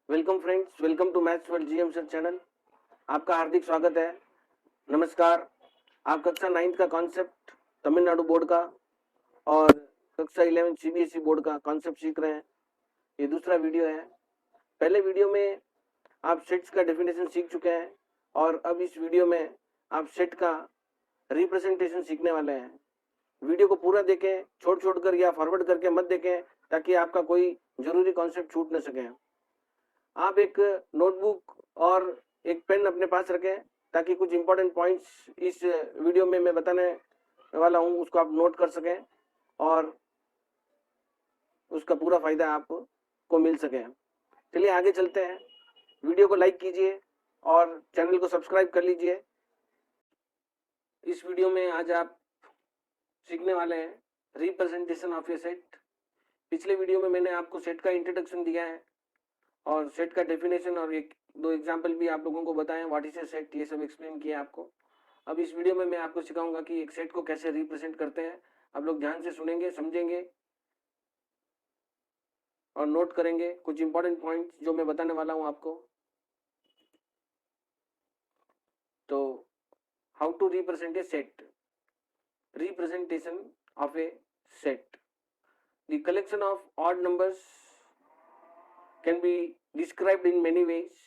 Welcome friends, welcome to maths world GM sir channel. आपका हार्दिक स्वागत है। नमस्कार। आप कक्षा 9th का कॉन्सेप्ट तमिलनाडु बोर्ड का और कक्षा 11 सीबीएसई बोर्ड का कॉन्सेप्ट सीख रहे हैं। ये दूसरा वीडियो है। पहले वीडियो में आप सेट्स का डेफिनेशन सीख चुके हैं और अब इस वीडियो में आप सेट का रिप्रेजेंटेशन सीखने वाले हैं। वीडियो को पूरा देखें, छोड़ कर या फॉरवर्ड करके मत देखें ताकि आपका कोई जरूरी कॉन्सेप्ट छूट न सके। आप एक नोटबुक और एक पेन अपने पास रखें ताकि कुछ इंपॉर्टेंट पॉइंट्स इस वीडियो में मैं बताने वाला हूं उसको आप नोट कर सकें और उसका पूरा फायदा आपको मिल सके। चलिए आगे चलते हैं। वीडियो को लाइक कीजिए और चैनल को सब्सक्राइब कर लीजिए। इस वीडियो में आज आप सीखने वाले हैं रिप्रेजेंटेशन ऑफ ए सेट। पिछले वीडियो में मैंने आपको सेट का इंट्रोडक्शन दिया है और सेट का डेफिनेशन और एक दो एग्जांपल भी आप लोगों को बताएं, व्हाट इज ए सेट, ये सब एक्सप्लेन किया आपको। अब इस वीडियो में मैं आपको सिखाऊंगा कि एक सेट को कैसे रिप्रेजेंट करते हैं। आप लोग ध्यान से सुनेंगे, समझेंगे और नोट करेंगे कुछ इंपॉर्टेंट पॉइंट्स जो मैं बताने वाला हूं आपको। तो how to represent a set. Representation of a set, the collection of odd numbers can be described in many ways.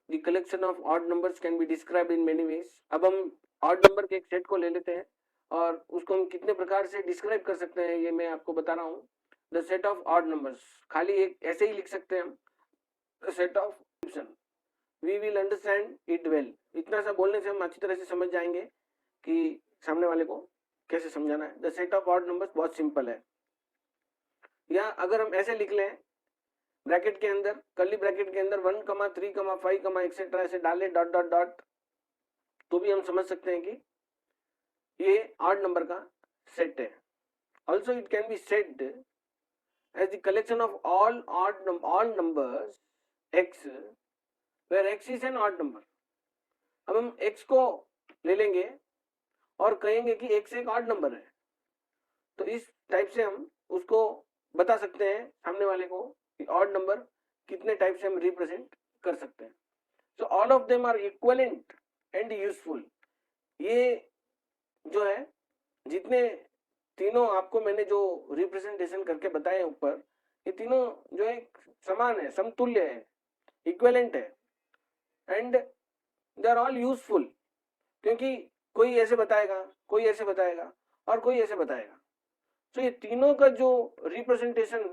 The collection of odd numbers can be described in many ways. अब हम odd number के एक set को ले लेते हैं और उसको हम कितने प्रकार से डिस्क्राइब कर सकते हैं ये मैं आपको बता रहा हूँ। The set of odd numbers, खाली एक ऐसे ही लिख सकते हैं हम, the set of we will understand it well. इतना सा बोलने से हम अच्छी तरह से समझ जाएंगे कि सामने वाले को कैसे समझाना है। The set of odd numbers बहुत सिंपल है। या अगर हम ऐसे लिख लें ब्रैकेट के अंदर, कर्ली ब्रैकेट के अंदर 1, 3, 5, एक्सेट्रा ऐसे डालें डॉट डॉट डॉट, तो भी हम समझ सकते हैं कि ये ऑड नंबर का सेट है। Also it can be said as the collection of all odd numbers x where x is an odd number. अब हम x को ले लेंगे और कहेंगे कि x एक ऑड नंबर है, तो इस टाइप से हम उसको बता सकते हैं सामने वाले को कि ऑड नंबर कितने टाइप से हम रिप्रेजेंट कर सकते हैं। So all of them are equivalent and useful. ये जो है जितने तीनों आपको मैंने जो रिप्रेजेंटेशन करके बताए ऊपर, ये तीनों जो है समान है, समतुल्य है, इक्विवेलेंट है and they are all useful, क्योंकि कोई ऐसे बताएगा, कोई ऐसे बताएगा और कोई ऐसे बताएगा। तो ये तीनों का जो रिप्रेजेंटेशन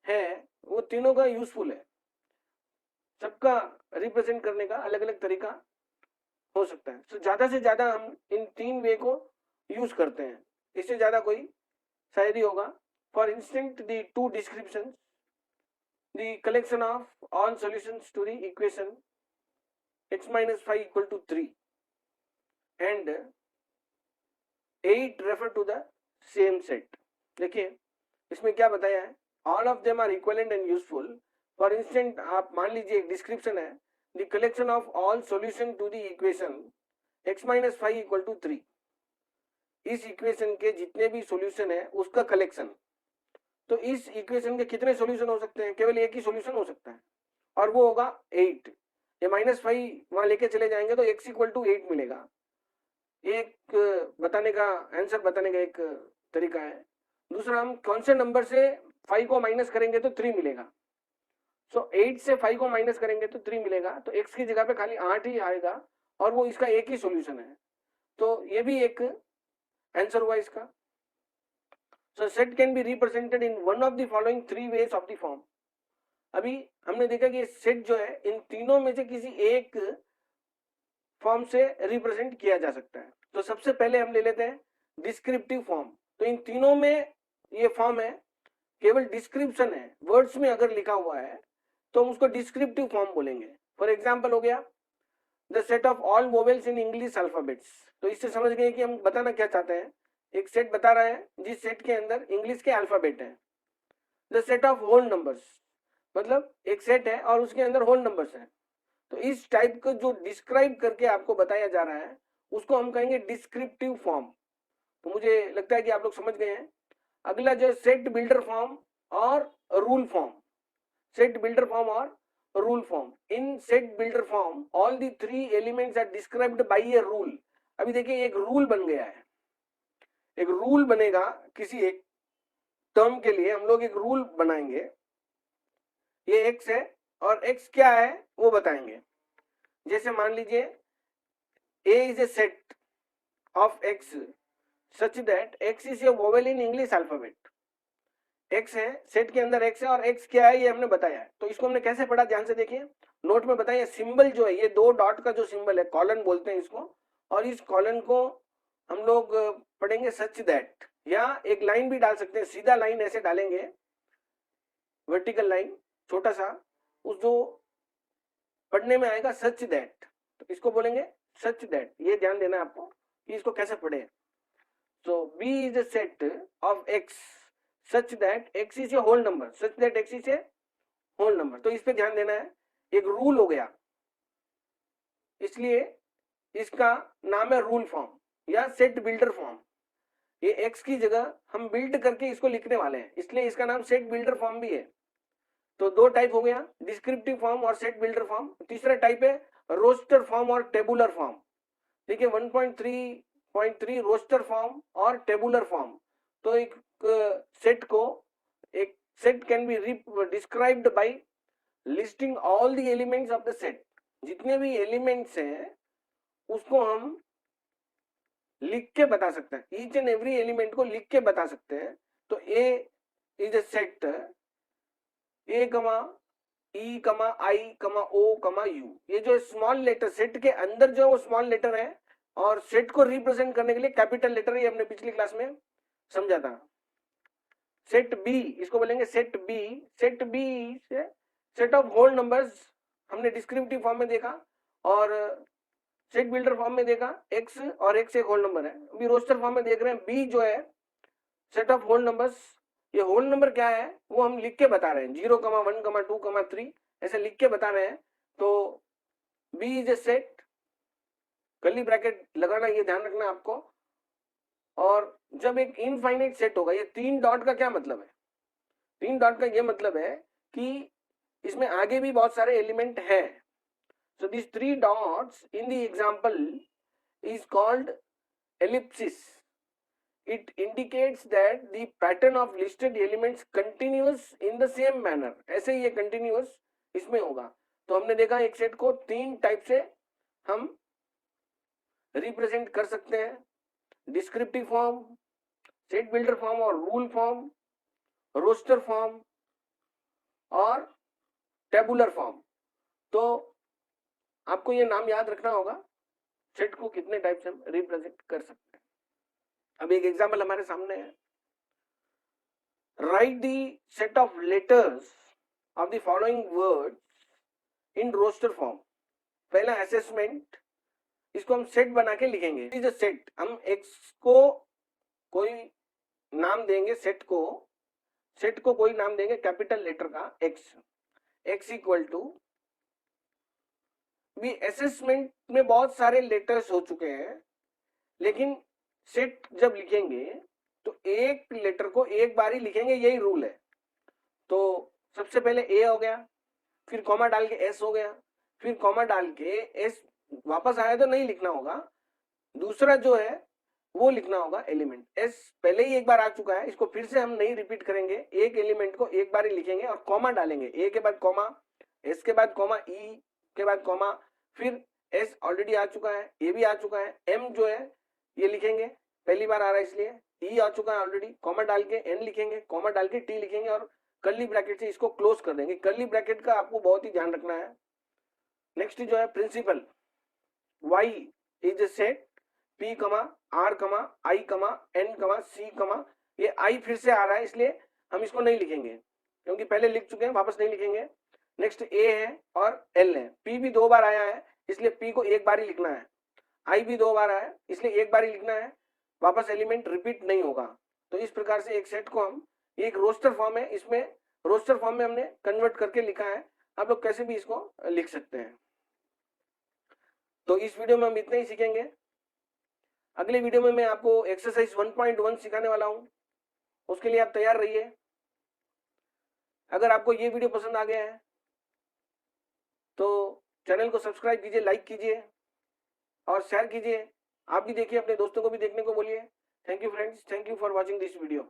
है वो तीनों का यूजफुल है। सबका रिप्रेजेंट करने का अलग अलग तरीका हो सकता है। तो ज्यादा से ज्यादा हम इन तीन वे को यूज करते हैं, इससे ज्यादा कोई शायद ही होगा। For instance the two description, the collection of all solutions to the equation x - 5 = 3 and 8 refer to the same set. देखिए इसमें क्या बताया है, all of them are equivalent and useful. For instance आप मान लीजिए एक डिस्क्रिप्शन है, the collection of all solution to the equation x - 5 = 3। इस इक्वेशन के जितने भी सॉल्यूशन है उसका कलेक्शन। तो इस इक्वेशन के कितने सॉल्यूशन हो सकते हैं? केवल एक ही सॉल्यूशन हो सकता है और वो होगा 8। ये -5 वहां लेके चले जाएंगे तो x = 8 मिलेगा। एक बताने का, आंसर बताने का एक तरीका है। दूसरा, हम कौन से नंबर से 5 को माइनस करेंगे तो 3 मिलेगा। सो 8 से 5 को माइनस करेंगे तो 3 मिलेगा, तो x की जगह पे खाली 8 ही आएगा और वो इसका एक ही सॉल्यूशन है। तो ये भी एक आंसर हुआ इसका। सो set can be represented in one of the following 3 ways of the form. अभी हमने देखा कि सेट जो है इन तीनों में से किसी एक फॉर्म से रिप्रेजेंट किया जा सकता है। तो सबसे पहले हम ले लेते हैं डिस्क्रिप्टिव फॉर्म। तो इन तीनों में ये फॉर्म है, केवल डिस्क्रिप्शन है, वर्ड्स में अगर लिखा हुआ है तो हम उसको डिस्क्रिप्टिव फॉर्म बोलेंगे। फॉर एग्जांपल हो गया the set of all vowels in English alphabets. तो इससे समझ गए कि हम बताना क्या चाहते हैं। एक सेट बता रहा है जिस सेट के अंदर इंग्लिश के अल्फाबेट है। The set of whole numbers, मतलब एक सेट है और उसके अंदर होल नंबर्स है। तो इस टाइप का जो डिस्क्राइब करके आपको बताया जा रहा है उसको हम कहेंगे डिस्क्रिप्टिव फॉर्म। तो मुझे लगता है कि आप लोग समझ गए हैं। अगला जो सेट बिल्डर फॉर्म और rule form. set builder form or rule form. In set builder form all the three elements are described by a rule. अभी देखिए एक रूल बन गया है, एक रूल बनेगा किसी एक टर्म के लिए, हम लोग एक रूल बनाएंगे, ये x है और x क्या है वो बताएंगे। जैसे मान लीजिए a is a set of x such that x is a vowel in English alphabet. x है, सेट के अंदर x है और x क्या है ये हमने बताया है। तो इसको हमने कैसे पढ़ा, ध्यान से देखिए, नोट में बताइए। सिंबल जो है ये दो डॉट का जो सिंबल है, कॉलन बोलते हैं इसको, और इस कॉलन को हम लोग पढ़ेंगे सच दैट, या एक लाइन भी डाल सकते हैं, सीधा लाइन ऐसे डालेंगे, वर्टिकल लाइन छोटा सा, उस जो पढ़ने में आएगा सच दैट, तो इसको बोलेंगे सच दैट। ये ध्यान देना आपको कि इसको कैसे पढ़े। सो b is a set of x such that x is a whole number, such that x is a whole number। तो इस पे ध्यान देना है, एक रूल हो गया, इसलिए इसका नाम है रूल फॉर्म या सेट बिल्डर फॉर्म। ये x की जगह हम बिल्ड करके इसको लिखने वाले हैं, इसलिए इसका नाम सेट बिल्डर फॉर्म भी है। तो दो टाइप हो गया, डिस्क्रिप्टिव फॉर्म और सेट बिल्डर फॉर्म। तीसरा टाइप है रोस्टर फॉर्म और टेबुलर फॉर्म। देखिए 1.3.3 रोस्टर फॉर्म और टेबुलर फॉर्म। तो एक सेट को, एक set can be described bye listing all the elements of the set. जितने भी एलिमेंट्स हैं उसको हम लिख के बता सकते हैं, ईच एंड एवरी एलिमेंट को लिख के बता सकते हैं। तो ए इज ए सेट ए कमा ई कमा आई कमा ओ कमा यू, ये जो स्मॉल लेटर सेट के अंदर जो वो स्मॉल लेटर है, और सेट को रिप्रेजेंट करने के लिए कैपिटल लेटर, ये हमने पिछली क्लास में समझा था। सेट बी, इसको बोलेंगे सेट बी। सेट बी से सेट ऑफ होल नंबर्स हमने डिस्क्रिप्टिव फॉर्म में देखा और सेट बिल्डर फॉर्म में देखा, एक्स और एक्स एक होल नंबर है। अभी रोस्टर फॉर्म में देख रहे हैं बी जो है सेट ऑफ होल नंबर्स। ये होल नंबर क्या है वो हम लिख के बता रहे हैं, 0, 1, 2, 3 ऐसे लिख के बता रहे हैं। तो B is a set, curly bracket लगाना, ये ध्यान रखना आपको। और जब एक इनफाइनाइट सेट होगा, ये 3 डॉट का क्या मतलब है, 3 डॉट का ये मतलब है कि इसमें आगे भी बहुत सारे एलिमेंट हैं। So this 3 dots in the example is called ellipsis. It indicates that the pattern of listed elements continues in the same manner. ऐसे ही ये continuous इसमें होगा। तो हमने देखा एक सेट को 3 टाइप से हम रिप्रेजेंट कर सकते हैं, descriptive form, set builder form और रूल फॉर्म, रोस्टर फॉर्म और टेबुलर फॉर्म। तो आपको ये नाम याद रखना होगा, सेट को कितने टाइप से हम रिप्रेजेंट कर सकते हैं। अब एक एग्जाम्पल हमारे सामने है, write the set of letters of the following words in roster form. पहला असेसमेंट, इसको हम सेट बना के लिखेंगे। इज अ सेट, हम एक्स को कोई नाम देंगे, सेट को कोई नाम देंगे कैपिटल लेटर का एक्स इक्वल टू, भी असेसमेंट में बहुत सारे लेटर्स हो चुके हैं, लेकिन सेट जब लिखेंगे तो एक लेटर को एक बार ही लिखेंगे, यही रूल है। तो सबसे पहले ए हो गया, फिर कॉमा डाल के एस हो गया, फिर कॉमा डाल के एस वापस आया तो नहीं लिखना होगा, दूसरा जो है वो लिखना होगा एलिमेंट। एस पहले ही एक बार आ चुका है, इसको फिर से हम नहीं रिपीट करेंगे, एक एलिमेंट को एक बार ही लिखेंगे और कॉमा डालेंगे, ए के बाद कॉमा, एस के बाद कॉमा, ई के बाद कॉमा, फिर एस ऑलरेडी आ चुका है, ए भी आ चुका है, एम जो है ये लिखेंगे, पहली बार आ रहा है इसलिए, ई आ चुका है ऑलरेडी, कॉमा डाल के एन लिखेंगे, कॉमा डाल के टी लिखेंगे और कर्ली ब्रैकेट से इसको क्लोज कर देंगे। कर्ली ब्रैकेट का आपको बहुत ही ध्यान रखना है। नेक्स्ट जो है principle, y is a set p comma r कमा i कमा n कमा c कमा, ये i फिर से आ रहा है इसलिए हम इसको नहीं लिखेंगे क्योंकि पहले लिख चुके हैं, वापस नहीं लिखेंगे। नेक्स्ट a है और l है, p भी 2 बार आया है इसलिए p को एक बार ही लिखना है, i भी 2 बार आया है इसलिए एक बार ही लिखना है, वापस एलिमेंट रिपीट नहीं होगा। तो इस प्रकार से एक सेट को हम, एक रोस्टर फॉर्म है, इसमें रोस्टर फॉर्म में हमने कन्वर्ट करके लिखा है, आप लोग कैसे भी इसको लिख सकते हैं। तो इस वीडियो में हम इतना ही सीखेंगे। अगले वीडियो में मैं आपको एक्सरसाइज 1.1 सिखाने वाला हूं, उसके लिए आप तैयार रहिए। अगर आपको ये वीडियो पसंद आ गया है तो चैनल को सब्सक्राइब कीजिए, लाइक कीजिए और शेयर कीजिए। आप भी देखिए, अपने दोस्तों को भी देखने को बोलिए। Thank you friends, thank you for watching this video.